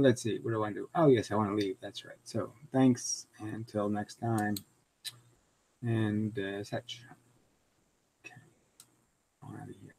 Let's see. What do I want to do? Oh, yes, I want to leave. That's right. So thanks. Until next time. And such. Okay. I'm out of here.